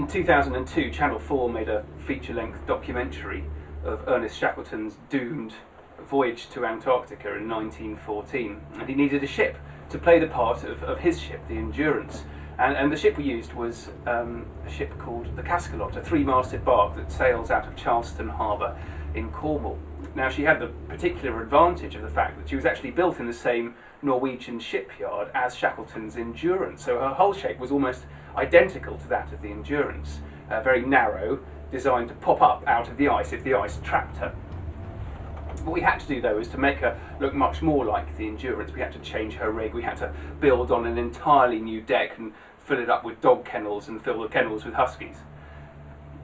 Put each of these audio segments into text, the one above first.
In 2002, Channel 4 made a feature-length documentary of Ernest Shackleton's doomed voyage to Antarctica in 1914, and he needed a ship to play the part of his ship, the Endurance. And the ship we used was a ship called the Cascalot, a three-masted bark that sails out of Charleston Harbour in Cornwall. Now, she had the particular advantage of the fact that she was actually built in the same Norwegian shipyard as Shackleton's Endurance, so her hull shape was almost identical to that of the Endurance, very narrow, designed to pop up out of the ice if the ice trapped her. What we had to do, though, is to make her look much more like the Endurance. We had to change her rig, we had to build on an entirely new deck and fill it up with dog kennels and fill the kennels with huskies.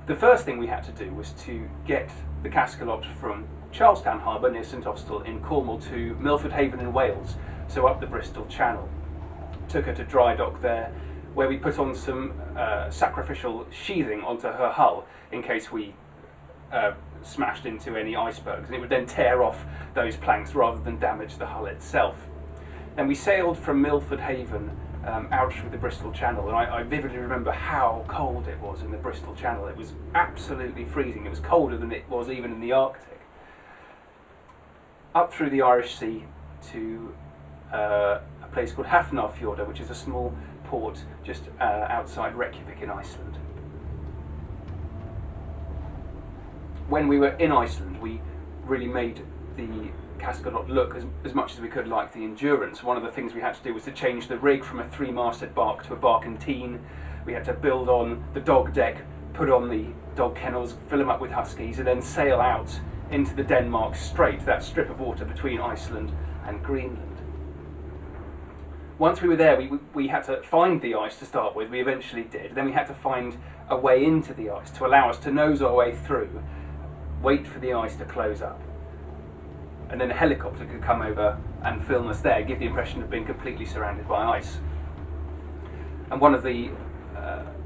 The first thing we had to do was to get the Cascalot from Charlestown Harbour near St Austell in Cornwall to Milford Haven in Wales, so up the Bristol Channel. Took her to dry dock there, where we put on some sacrificial sheathing onto her hull in case we smashed into any icebergs, and it would then tear off those planks rather than damage the hull itself. Then we sailed from Milford Haven out through the Bristol Channel, and I vividly remember how cold it was in the Bristol Channel. It was absolutely freezing. It was colder than it was even in the Arctic. Up through the Irish Sea to a place called Hafnarfjordur, which is a small port just outside Reykjavik in Iceland. When we were in Iceland, we really made the Cascalot look as much as we could like the Endurance. One of the things we had to do was to change the rig from a three-masted bark to a barkentine. We had to build on the dog deck, put on the dog kennels, fill them up with huskies, and then sail out into the Denmark Strait, that strip of water between Iceland and Greenland. Once we were there, we had to find the ice to start with. We eventually did. Then we had to find a way into the ice to allow us to nose our way through, wait for the ice to close up, and then a helicopter could come over and film us there, give the impression of being completely surrounded by ice. And one of the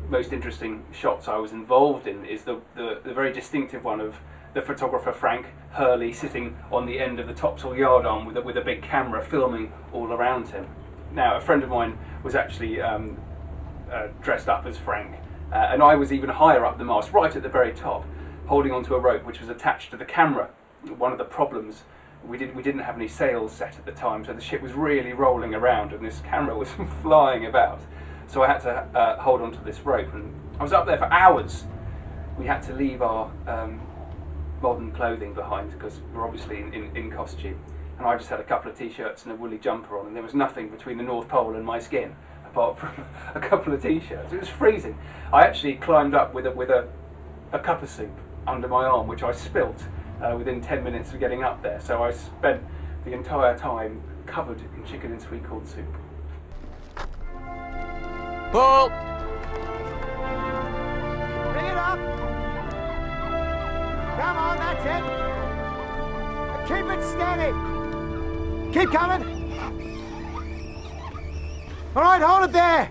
most interesting shots I was involved in is the very distinctive one of the photographer Frank Hurley sitting on the end of the topsail yardarm with a big camera filming all around him. Now, a friend of mine was actually dressed up as Frank, and I was even higher up the mast, right at the very top, holding onto a rope which was attached to the camera. One of the problems, we didn't have any sails set at the time, so the ship was really rolling around and this camera was flying about. So I had to hold onto this rope, and I was up there for hours. We had to leave our modern clothing behind because we're obviously in costume. And I just had a couple of t-shirts and a woolly jumper on, and there was nothing between the North Pole and my skin apart from a couple of t-shirts. It was freezing. I actually climbed up with a cup of soup under my arm, which I spilt within 10 minutes of getting up there. So I spent the entire time covered in chicken and sweet corn soup. Pull! Bring it up! Come on, that's it! Keep it steady! Keep coming! All right, hold it there!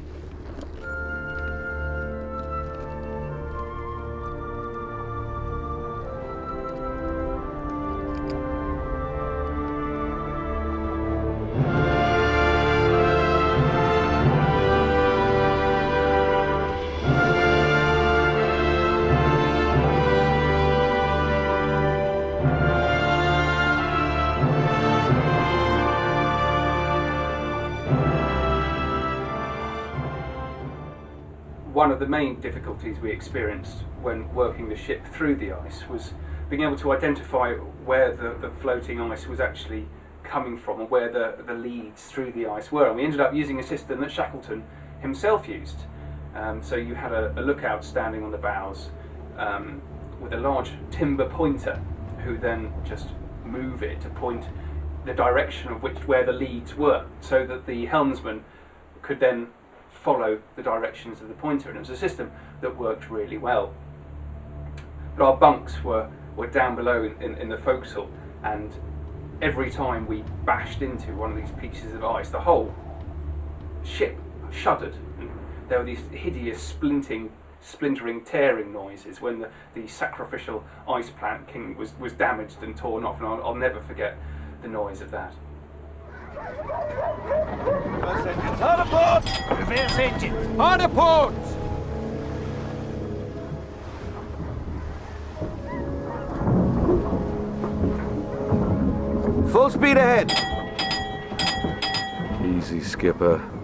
One of the main difficulties we experienced when working the ship through the ice was being able to identify where the floating ice was actually coming from and where the leads through the ice were. And we ended up using a system that Shackleton himself used. So you had a lookout standing on the bows with a large timber pointer who then just move it to point the direction of where the leads were, so that the helmsman could then follow the directions of the pointer, and it was a system that worked really well. But our bunks were down below in the forecastle, and every time we bashed into one of these pieces of ice, the whole ship shuddered, and there were these hideous splintering, tearing noises when the sacrificial ice planking was damaged and torn off, and I'll never forget the noise of that. First engines, hard a port! Reverse engines, hard a port! Full speed ahead. Easy, Skipper.